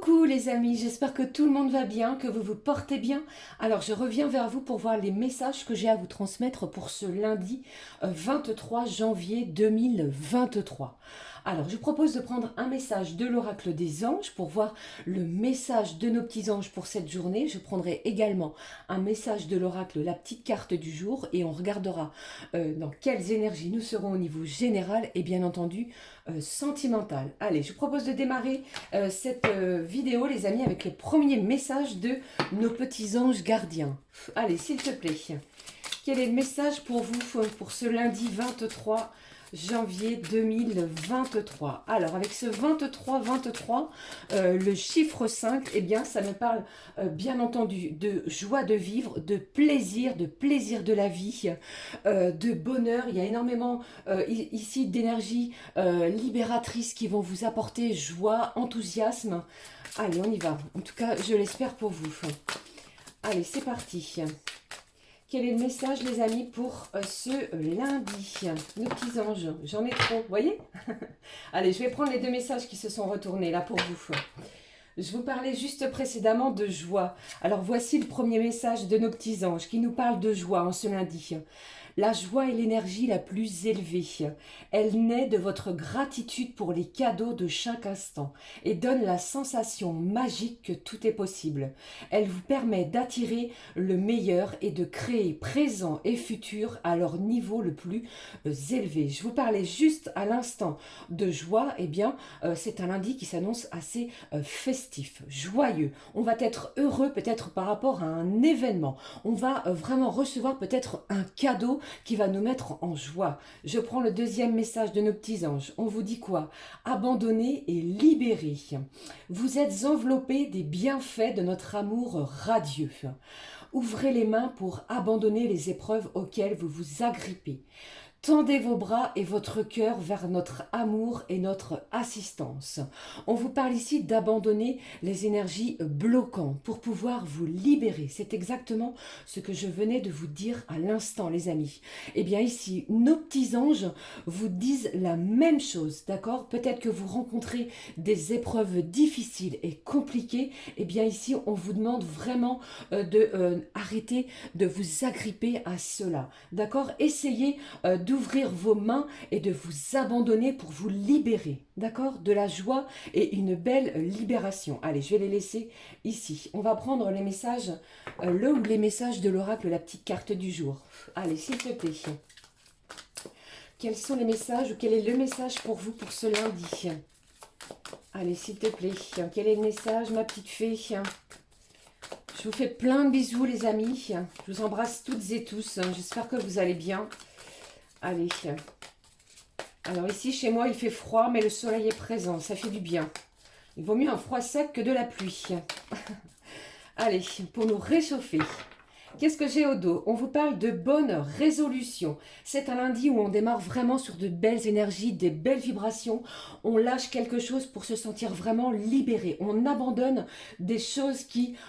Coucou les amis, j'espère que tout le monde va bien, que vous vous portez bien. Alors je reviens vers vous pour voir les messages que j'ai à vous transmettre pour ce lundi 23 janvier 2023. Alors je propose de prendre un message de l'oracle des anges pour voir le message de nos petits anges pour cette journée. Je prendrai également un message de l'oracle, la petite carte du jour, et on regardera dans quelles énergies nous serons au niveau général et bien entendu sentimental. Allez, je vous propose de démarrer cette vidéo, les amis, avec les premiers messages de nos petits anges gardiens. Allez, s'il te plaît, quel est le message pour vous pour ce lundi 23 janvier 2023? Alors, avec ce 23, le chiffre 5, eh bien, ça me parle bien entendu de joie de vivre, de plaisir de la vie, de bonheur. Il y a énormément ici d'énergie libératrice qui vont vous apporter joie, enthousiasme. Allez, on y va. En tout cas, je l'espère pour vous. Allez, c'est parti. Quel est le message, les amis, pour ce lundi? Nos petits anges, j'en ai trop, vous voyez? Allez, je vais prendre les deux messages qui se sont retournés là pour vous. Je vous parlais juste précédemment de joie. Alors voici le premier message de nos petits anges qui nous parle de joie en ce lundi. La joie est l'énergie la plus élevée. Elle naît de votre gratitude pour les cadeaux de chaque instant et donne la sensation magique que tout est possible. Elle vous permet d'attirer le meilleur et de créer présent et futur à leur niveau le plus élevé. Je vous parlais juste à l'instant de joie. Eh bien, c'est un lundi qui s'annonce assez festif, joyeux. On va être heureux peut-être par rapport à un événement. On va vraiment recevoir peut-être un cadeau qui va nous mettre en joie. Je prends le deuxième message de nos petits anges. On vous dit quoi? Abandonner et libérer. Vous êtes enveloppés des bienfaits de notre amour radieux. Ouvrez les mains pour abandonner les épreuves auxquelles vous vous agrippez. Tendez vos bras et votre cœur vers notre amour et notre assistance. On vous parle ici d'abandonner les énergies bloquantes pour pouvoir vous libérer. C'est exactement ce que je venais de vous dire à l'instant, les amis. Eh bien ici, nos petits anges vous disent la même chose, d'accord? Peut-être que vous rencontrez des épreuves difficiles et compliquées. Eh bien ici, on vous demande vraiment d'arrêter de vous agripper à cela, d'accord? Essayez d'ouvrir vos mains et de vous abandonner pour vous libérer, d'accord? De la joie et une belle libération. Allez, je vais les laisser ici. On va prendre les messages, les messages de l'oracle, la petite carte du jour. Allez, s'il te plaît. Quels sont les messages ou quel est le message pour vous pour ce lundi? Allez, s'il te plaît. Quel est le message, ma petite fée? Je vous fais plein de bisous, les amis. Je vous embrasse toutes et tous. J'espère que vous allez bien. Allez, alors ici chez moi il fait froid mais le soleil est présent, ça fait du bien. Il vaut mieux un froid sec que de la pluie. Allez, pour nous réchauffer. Qu'est-ce que j'ai au dos? On vous parle de bonnes résolutions. C'est un lundi où on démarre vraiment sur de belles énergies, des belles vibrations. On lâche quelque chose pour se sentir vraiment libéré. On abandonne des choses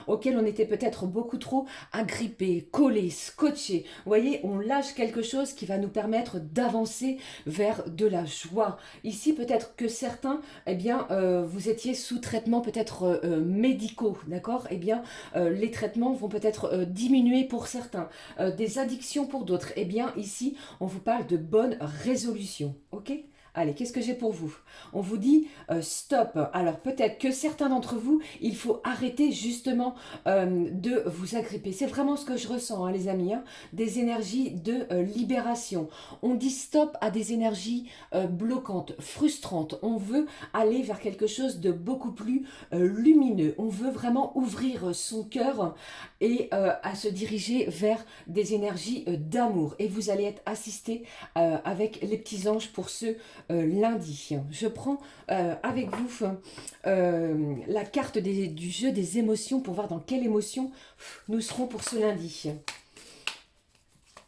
auxquelles on était peut-être beaucoup trop agrippés, collés, scotchés. Vous voyez, on lâche quelque chose qui va nous permettre d'avancer vers de la joie. Ici, peut-être que certains, eh bien, vous étiez sous traitement peut-être médicaux, d'accord? Eh bien, les traitements vont peut-être diminuer pour certains, des addictions pour d'autres. Eh bien, ici, on vous parle de bonnes résolutions, ok? Allez, qu'est-ce que j'ai pour vous? On vous dit stop. Alors peut-être que certains d'entre vous, il faut arrêter justement de vous agripper. C'est vraiment ce que je ressens, hein, les amis, hein, des énergies de libération. On dit stop à des énergies bloquantes, frustrantes. On veut aller vers quelque chose de beaucoup plus lumineux. On veut vraiment ouvrir son cœur et à se diriger vers des énergies d'amour. Et vous allez être assisté avec les petits anges pour ce lundi. Je prends avec vous la carte du jeu des émotions pour voir dans quelle émotion nous serons pour ce lundi.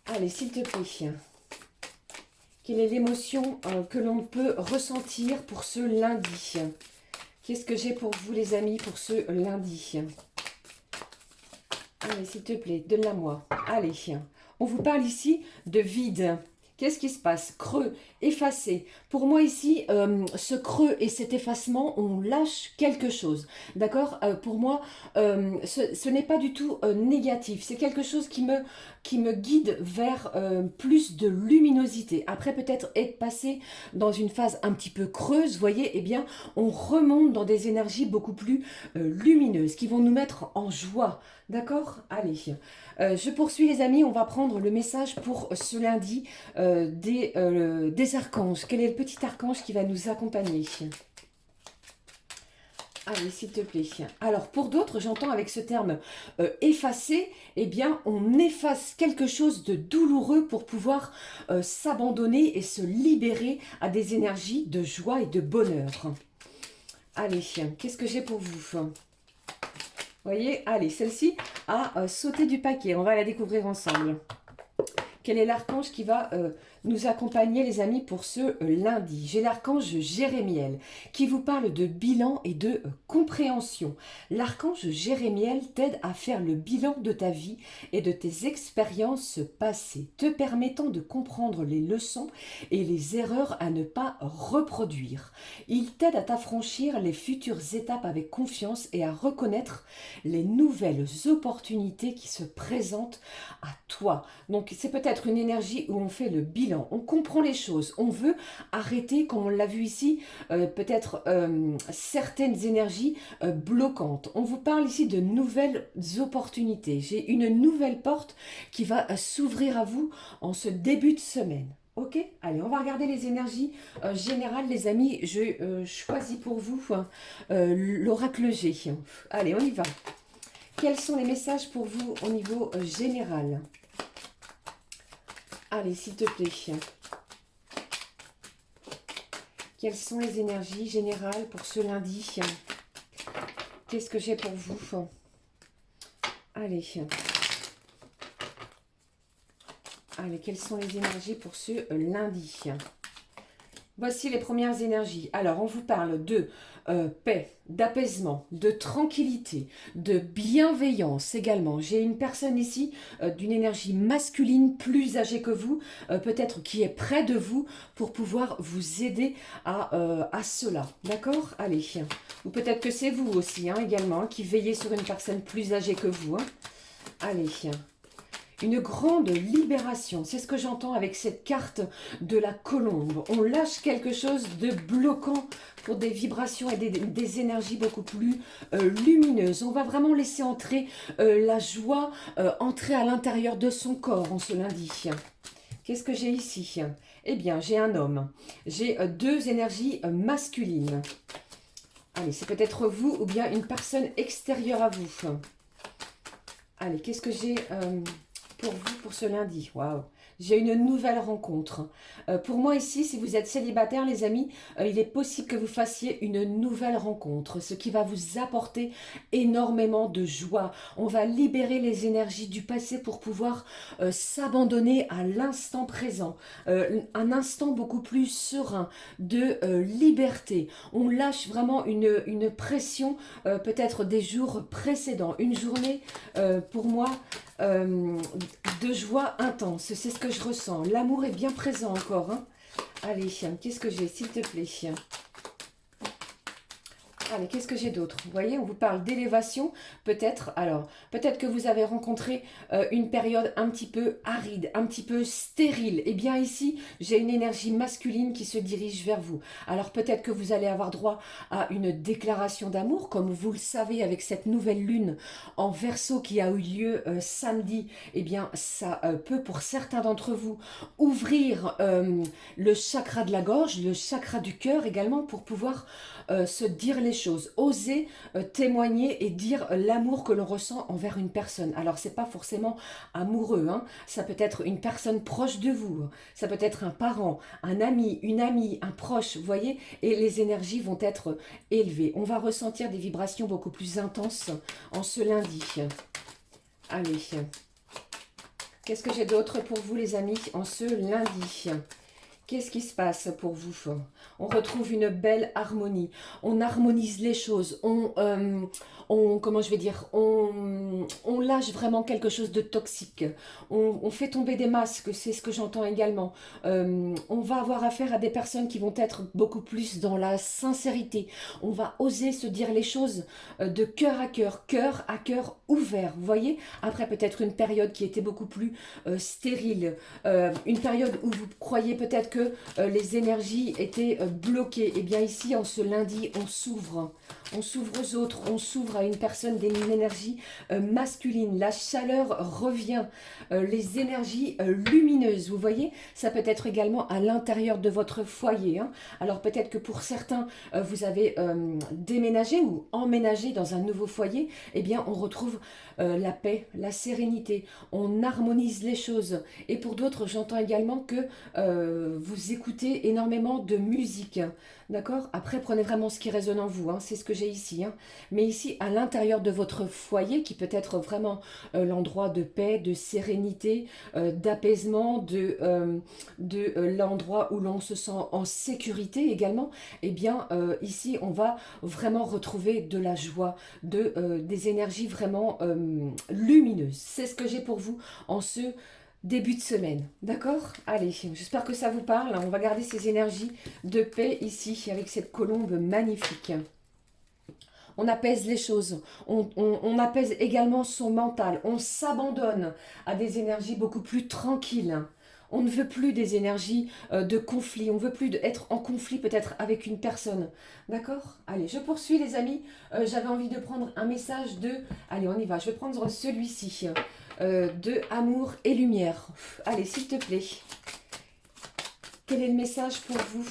Allez, s'il te plaît. Quelle est l'émotion que l'on peut ressentir pour ce lundi? Qu'est-ce que j'ai pour vous, les amis, pour ce lundi? Allez, s'il te plaît, donne-la-moi. Allez, on vous parle ici de vide. Qu'est-ce qui se passe? Creux, effacé. Pour moi ici, ce creux et cet effacement, on lâche quelque chose. D'accord? Pour moi, ce n'est pas du tout négatif. C'est quelque chose qui me guide vers plus de luminosité. Après peut-être être passé dans une phase un petit peu creuse, vous voyez, eh bien, on remonte dans des énergies beaucoup plus lumineuses qui vont nous mettre en joie. D'accord? Allez. Je poursuis les amis, on va prendre le message pour ce lundi des archanges. Quel est le petit archange qui va nous accompagner? Allez, s'il te plaît. Alors, pour d'autres, j'entends avec ce terme effacer, eh bien, on efface quelque chose de douloureux pour pouvoir s'abandonner et se libérer à des énergies de joie et de bonheur. Allez, qu'est-ce que j'ai pour vous? Voyez, allez, celle-ci a sauté du paquet. On va la découvrir ensemble. Quel est l'archange qui va nous accompagner, les amis, pour ce lundi? J'ai l'archange Jérémiel qui vous parle de bilan et de compréhension. L'archange Jérémiel t'aide à faire le bilan de ta vie et de tes expériences passées, te permettant de comprendre les leçons et les erreurs à ne pas reproduire. Il t'aide à t'affranchir les futures étapes avec confiance et à reconnaître les nouvelles opportunités qui se présentent à toi. Donc c'est peut-être une énergie où on fait le bilan, on comprend les choses, on veut arrêter, comme on l'a vu ici, peut-être certaines énergies bloquantes. On vous parle ici de nouvelles opportunités. J'ai une nouvelle porte qui va s'ouvrir à vous en ce début de semaine. Ok, allez, on va regarder les énergies générales, les amis. Je choisis pour vous l'oracle G. Allez, on y va. Quels sont les messages pour vous au niveau général? Allez, s'il te plaît. Quelles sont les énergies générales pour ce lundi? Qu'est-ce que j'ai pour vous? Allez. Allez, quelles sont les énergies pour ce lundi? Voici les premières énergies. Alors, on vous parle de paix, d'apaisement, de tranquillité, de bienveillance également. J'ai une personne ici d'une énergie masculine plus âgée que vous, peut-être qui est près de vous pour pouvoir vous aider à cela. D'accord? Allez. Ou peut-être que c'est vous aussi également qui veillez sur une personne plus âgée que vous. Allez. Une grande libération, c'est ce que j'entends avec cette carte de la colombe. On lâche quelque chose de bloquant pour des vibrations et des énergies beaucoup plus lumineuses. On va vraiment laisser entrer la joie, entrer à l'intérieur de son corps en ce lundi. Qu'est-ce que j'ai ici? Eh bien, j'ai un homme. J'ai deux énergies masculines. Allez, c'est peut-être vous ou bien une personne extérieure à vous. Allez, qu'est-ce que j'ai pour vous pour ce lundi? Waouh! J'ai une nouvelle rencontre. Pour moi ici, si vous êtes célibataire, les amis, il est possible que vous fassiez une nouvelle rencontre, ce qui va vous apporter énormément de joie. On va libérer les énergies du passé pour pouvoir s'abandonner à l'instant présent, un instant beaucoup plus serein, de liberté. On lâche vraiment une pression peut-être des jours précédents. Une journée, pour moi, de joie intense, c'est ce que je ressens. L'amour est bien présent encore. Allez, qu'est-ce que j'ai, s'il te plaît? Allez, qu'est-ce que j'ai d'autre? Vous voyez, on vous parle d'élévation, peut-être. Alors, peut-être que vous avez rencontré une période un petit peu aride, un petit peu stérile. Eh bien ici, j'ai une énergie masculine qui se dirige vers vous. Alors, peut-être que vous allez avoir droit à une déclaration d'amour, comme vous le savez avec cette nouvelle lune en Verseau qui a eu lieu samedi. Eh bien, ça peut, pour certains d'entre vous, ouvrir le chakra de la gorge, le chakra du cœur également, pour pouvoir se dire les choses, oser témoigner et dire l'amour que l'on ressent envers une personne. Alors c'est pas forcément amoureux, ça peut être une personne proche de vous, ça peut être un parent, un ami, une amie, un proche, vous voyez, et les énergies vont être élevées. On va ressentir des vibrations beaucoup plus intenses en ce lundi. Allez, qu'est-ce que j'ai d'autre pour vous les amis en ce lundi? Qu'est-ce qui se passe pour vous? On retrouve une belle harmonie. On harmonise les choses. Comment je vais dire, on lâche vraiment quelque chose de toxique. On fait tomber des masques, c'est ce que j'entends également. On va avoir affaire à des personnes qui vont être beaucoup plus dans la sincérité. On va oser se dire les choses de cœur à cœur ouvert. Vous voyez? Après peut-être une période qui était beaucoup plus stérile, une période où vous croyez peut-être que les énergies étaient bloquées. Et bien ici, en ce lundi, on s'ouvre. On s'ouvre aux autres, on s'ouvre à une personne d'une énergie masculine. La chaleur revient, les énergies lumineuses. Vous voyez, ça peut être également à l'intérieur de votre foyer. Hein. Alors peut-être que pour certains, vous avez déménagé ou emménagé dans un nouveau foyer. Eh bien, on retrouve la paix, la sérénité. On harmonise les choses. Et pour d'autres, j'entends également que vous écoutez énormément de musique. D'accord? Après, prenez vraiment ce qui résonne en vous. Hein. C'est ce que j'ai ici. Hein. Mais ici, à l'intérieur de votre foyer, qui peut être vraiment l'endroit de paix, de sérénité, d'apaisement, de l'endroit où l'on se sent en sécurité également, eh bien, ici, on va vraiment retrouver de la joie, des énergies vraiment lumineuses. C'est ce que j'ai pour vous en ce début de semaine, d'accord? Allez, j'espère que ça vous parle. On va garder ces énergies de paix ici, avec cette colombe magnifique. On apaise les choses, on apaise également son mental, on s'abandonne à des énergies beaucoup plus tranquilles. On ne veut plus des énergies de conflit, on ne veut plus être en conflit peut-être avec une personne. D'accord? Allez, je poursuis les amis. J'avais envie de prendre un message de... Allez, on y va, je vais prendre celui-ci. De amour et lumière. Allez, s'il te plaît. Quel est le message pour vous?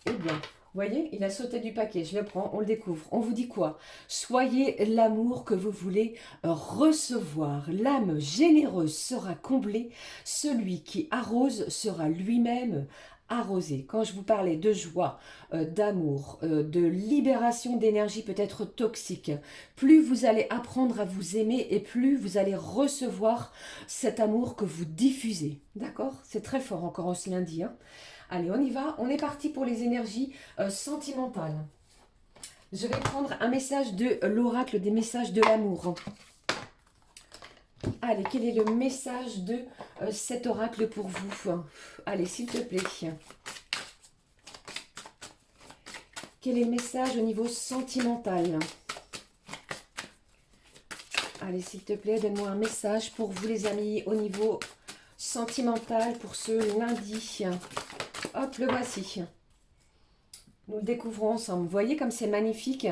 Eh bien, vous voyez, il a sauté du paquet. Je le prends, on le découvre. On vous dit quoi? Soyez l'amour que vous voulez recevoir. L'âme généreuse sera comblée. Celui qui arrose sera lui-même arrosé. Quand je vous parlais de joie, d'amour, de libération d'énergie peut-être toxique, plus vous allez apprendre à vous aimer et plus vous allez recevoir cet amour que vous diffusez. D'accord? C'est très fort encore en ce lundi. Hein. Allez, on y va. On est parti pour les énergies sentimentales. Je vais prendre un message de l'oracle des messages de l'amour. Allez, quel est le message de cet oracle pour vous? Allez, s'il te plaît. Quel est le message au niveau sentimental? Allez, s'il te plaît, donne-moi un message pour vous les amis au niveau sentimental pour ce lundi. Hop, le voici. Nous le découvrons ensemble. Vous voyez comme c'est magnifique.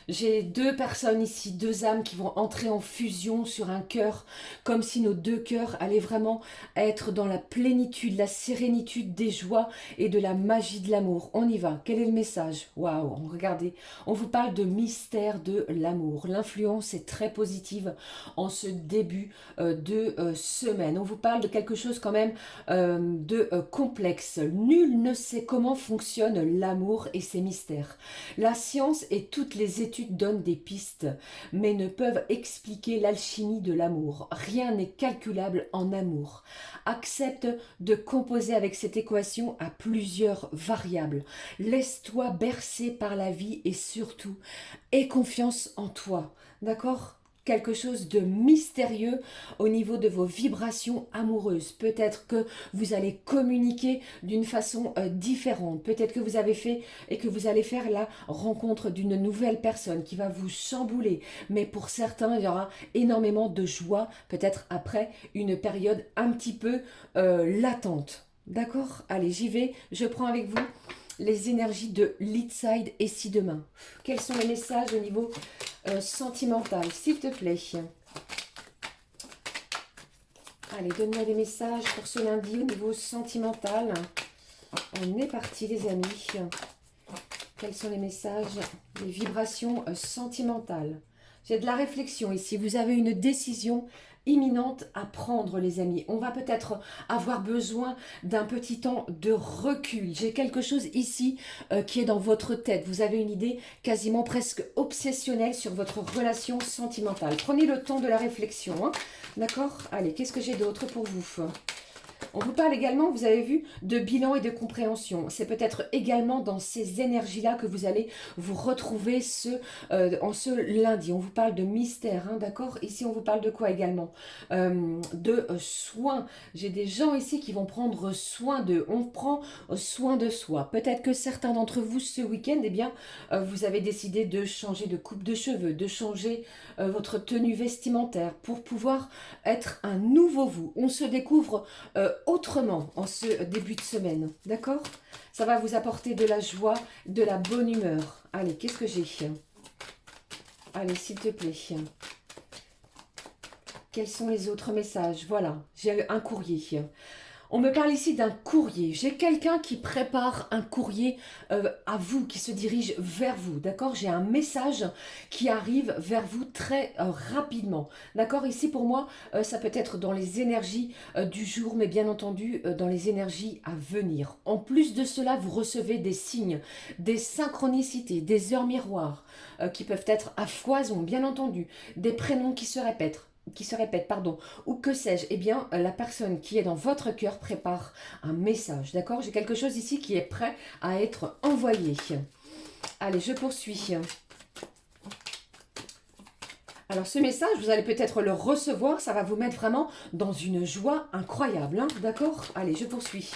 J'ai deux personnes ici, deux âmes qui vont entrer en fusion sur un cœur, comme si nos deux cœurs allaient vraiment être dans la plénitude, la sérénitude des joies et de la magie de l'amour. On y va. Quel est le message? Waouh, regardez. On vous parle de mystère de l'amour. L'influence est très positive en ce début de semaine. On vous parle de quelque chose quand même de complexe. Nul ne sait comment fonctionne l'amour et ses mystères. La science et toutes les études donnent des pistes, mais ne peuvent expliquer l'alchimie de l'amour. Rien n'est calculable en amour. Accepte de composer avec cette équation à plusieurs variables. Laisse-toi bercer par la vie et surtout, aie confiance en toi. D'accord ? Quelque chose de mystérieux au niveau de vos vibrations amoureuses. Peut-être que vous allez communiquer d'une façon différente. Peut-être que vous avez fait et que vous allez faire la rencontre d'une nouvelle personne qui va vous chambouler. Mais pour certains, il y aura énormément de joie, peut-être après une période un petit peu latente. D'accord? Allez, j'y vais. Je prends avec vous les énergies de Leadside et Si Demain. Quels sont les messages au niveau sentimental, s'il te plaît? Allez, donne-moi des messages pour ce lundi au niveau sentimental. On est parti, les amis. Quels sont les messages, les vibrations sentimentales? J'ai de la réflexion ici. Vous avez une décision imminente à prendre, les amis. On va peut-être avoir besoin d'un petit temps de recul. J'ai quelque chose ici qui est dans votre tête. Vous avez une idée quasiment presque obsessionnelle sur votre relation sentimentale. Prenez le temps de la réflexion. Hein. D'accord? Allez, qu'est-ce que j'ai d'autre pour vous? On vous parle également, vous avez vu, de bilan et de compréhension. C'est peut-être également dans ces énergies-là que vous allez vous retrouver en ce lundi. On vous parle de mystère, hein, d'accord? Ici, on vous parle de quoi également? De soins. J'ai des gens ici qui vont prendre soin d'eux. On prend soin de soi. Peut-être que certains d'entre vous, ce week-end, eh bien, vous avez décidé de changer de coupe de cheveux, de changer votre tenue vestimentaire pour pouvoir être un nouveau vous. On se découvre autrement en ce début de semaine, d'accord? Ça va vous apporter de la joie, de la bonne humeur. Allez, qu'est-ce que j'ai? Allez, s'il te plaît. Quels sont les autres messages? Voilà, j'ai un courrier. On me parle ici d'un courrier. J'ai quelqu'un qui prépare un courrier à vous, qui se dirige vers vous. D'accord? J'ai un message qui arrive vers vous très rapidement. D'accord? Ici, pour moi, ça peut être dans les énergies du jour, mais bien entendu, dans les énergies à venir. En plus de cela, vous recevez des signes, des synchronicités, des heures miroirs qui peuvent être à foison, bien entendu, des prénoms qui se répètent, pardon, ou que sais-je, eh bien, la personne qui est dans votre cœur prépare un message, d'accord? J'ai quelque chose ici qui est prêt à être envoyé. Allez, je poursuis. Alors, ce message, vous allez peut-être le recevoir, ça va vous mettre vraiment dans une joie incroyable, hein, d'accord? Allez, je poursuis.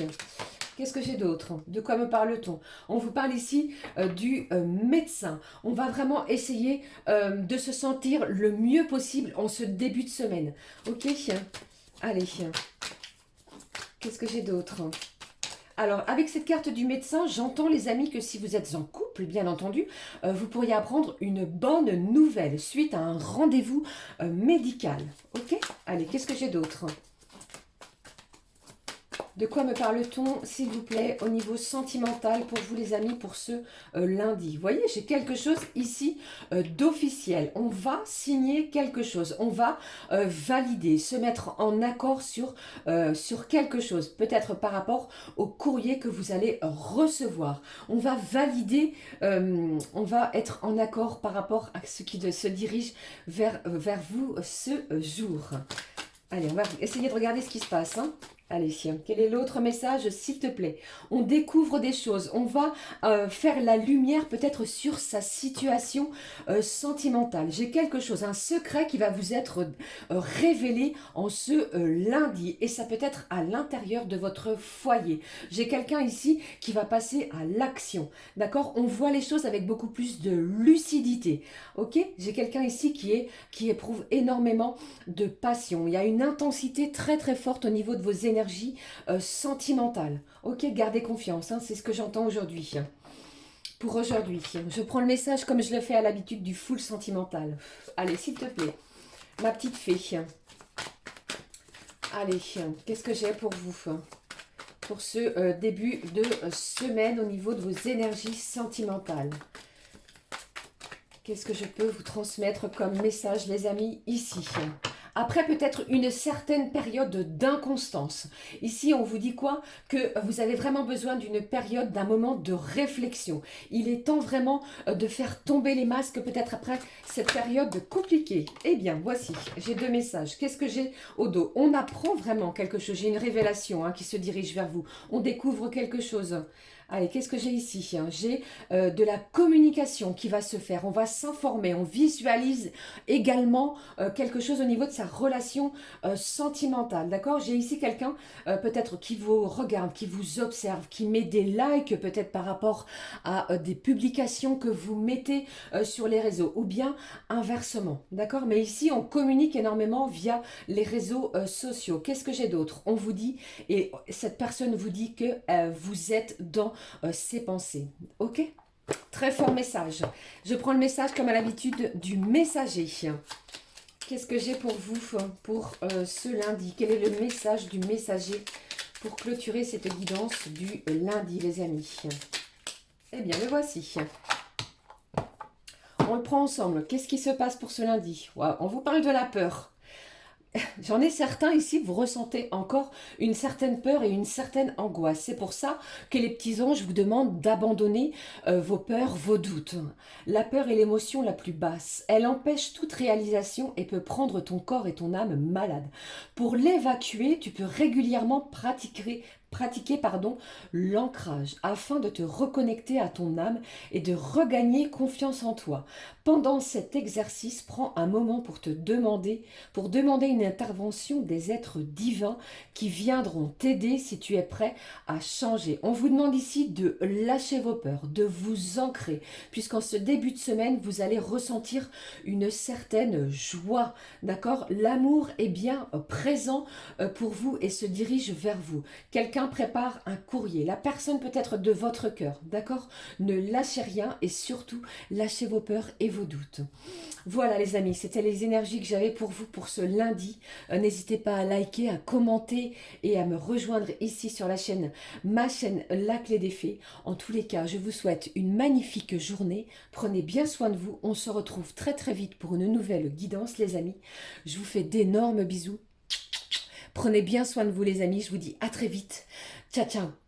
Qu'est-ce que j'ai d'autre? De quoi me parle-t-on? On vous parle ici du médecin. On va vraiment essayer de se sentir le mieux possible en ce début de semaine. Ok? Allez. Qu'est-ce que j'ai d'autre? Alors, avec cette carte du médecin, j'entends, les amis, que si vous êtes en couple, bien entendu, vous pourriez apprendre une bonne nouvelle suite à un rendez-vous médical. Ok? Allez, qu'est-ce que j'ai d'autre? De quoi me parle-t-on, s'il vous plaît, au niveau sentimental pour vous, les amis, pour ce lundi? Vous voyez, j'ai quelque chose ici d'officiel. On va signer quelque chose. On va valider, se mettre en accord sur quelque chose. Peut-être par rapport au courrier que vous allez recevoir. On va valider, on va être en accord par rapport à ce qui se dirige vers vous ce jour. Allez, on va essayer de regarder ce qui se passe, hein. Allez, quel est l'autre message, s'il te plaît? On découvre des choses. On va faire la lumière peut-être sur sa situation sentimentale. J'ai quelque chose, un secret qui va vous être révélé en ce lundi. Et ça peut être à l'intérieur de votre foyer. J'ai quelqu'un ici qui va passer à l'action. D'accord? On voit les choses avec beaucoup plus de lucidité. Ok? J'ai quelqu'un ici qui éprouve énormément de passion. Il y a une intensité très très forte au niveau de vos énergies sentimentales. Ok, gardez confiance, hein, c'est ce que j'entends aujourd'hui. Pour aujourd'hui, je prends le message comme je le fais à l'habitude du full sentimental. Allez, s'il te plaît, ma petite fée. Allez, qu'est-ce que j'ai pour vous? Pour ce début de semaine au niveau de vos énergies sentimentales. Qu'est-ce que je peux vous transmettre comme message, les amis, ici? Après peut-être une certaine période d'inconstance. Ici, on vous dit quoi? Que vous avez vraiment besoin d'une période, d'un moment de réflexion. Il est temps vraiment de faire tomber les masques, peut-être après cette période compliquée. Eh bien, voici, j'ai deux messages. Qu'est-ce que j'ai au dos? On apprend vraiment quelque chose. J'ai une révélation qui se dirige vers vous. On découvre quelque chose. Allez, qu'est-ce que j'ai ici? J'ai de la communication qui va se faire. On va s'informer. On visualise également quelque chose au niveau de sa relation sentimentale. D'accord? J'ai ici quelqu'un peut-être qui vous regarde, qui vous observe, qui met des likes peut-être par rapport à des publications que vous mettez sur les réseaux. Ou bien inversement. D'accord? Mais ici, on communique énormément via les réseaux sociaux. Qu'est-ce que j'ai d'autre? On vous dit, et cette personne vous dit que vous êtes dans ses pensées. Ok? Très fort message. Je prends le message comme à l'habitude du messager. Qu'est-ce que j'ai pour vous pour ce lundi? Quel est le message du messager pour clôturer cette guidance du lundi, les amis? Eh bien, le voici. On le prend ensemble. Qu'est-ce qui se passe pour ce lundi? Wow. On vous parle de la peur. J'en ai certains ici, vous ressentez encore une certaine peur et une certaine angoisse. C'est pour ça que les petits anges vous demandent d'abandonner vos peurs, vos doutes. La peur est l'émotion la plus basse. Elle empêche toute réalisation et peut prendre ton corps et ton âme malade. Pour l'évacuer, tu peux régulièrement pratiquer l'ancrage afin de te reconnecter à ton âme et de regagner confiance en toi. Pendant cet exercice, prends un moment pour demander une intervention des êtres divins qui viendront t'aider si tu es prêt à changer. On vous demande ici de lâcher vos peurs, de vous ancrer, puisqu'en ce début de semaine, vous allez ressentir une certaine joie, d'accord? L'amour est bien présent pour vous et se dirige vers vous. Quelqu'un prépare un courrier, la personne peut être de votre cœur, d'accord? Ne lâchez rien et surtout, lâchez vos peurs et vos doutes. Voilà les amis, c'était les énergies que j'avais pour vous pour ce lundi. N'hésitez pas à liker, à commenter et à me rejoindre ici sur la chaîne, ma chaîne La Clé des Fées. En tous les cas, je vous souhaite une magnifique journée. Prenez bien soin de vous. On se retrouve très très vite pour une nouvelle guidance les amis. Je vous fais d'énormes bisous. Prenez bien soin de vous les amis. Je vous dis à très vite. Ciao ciao.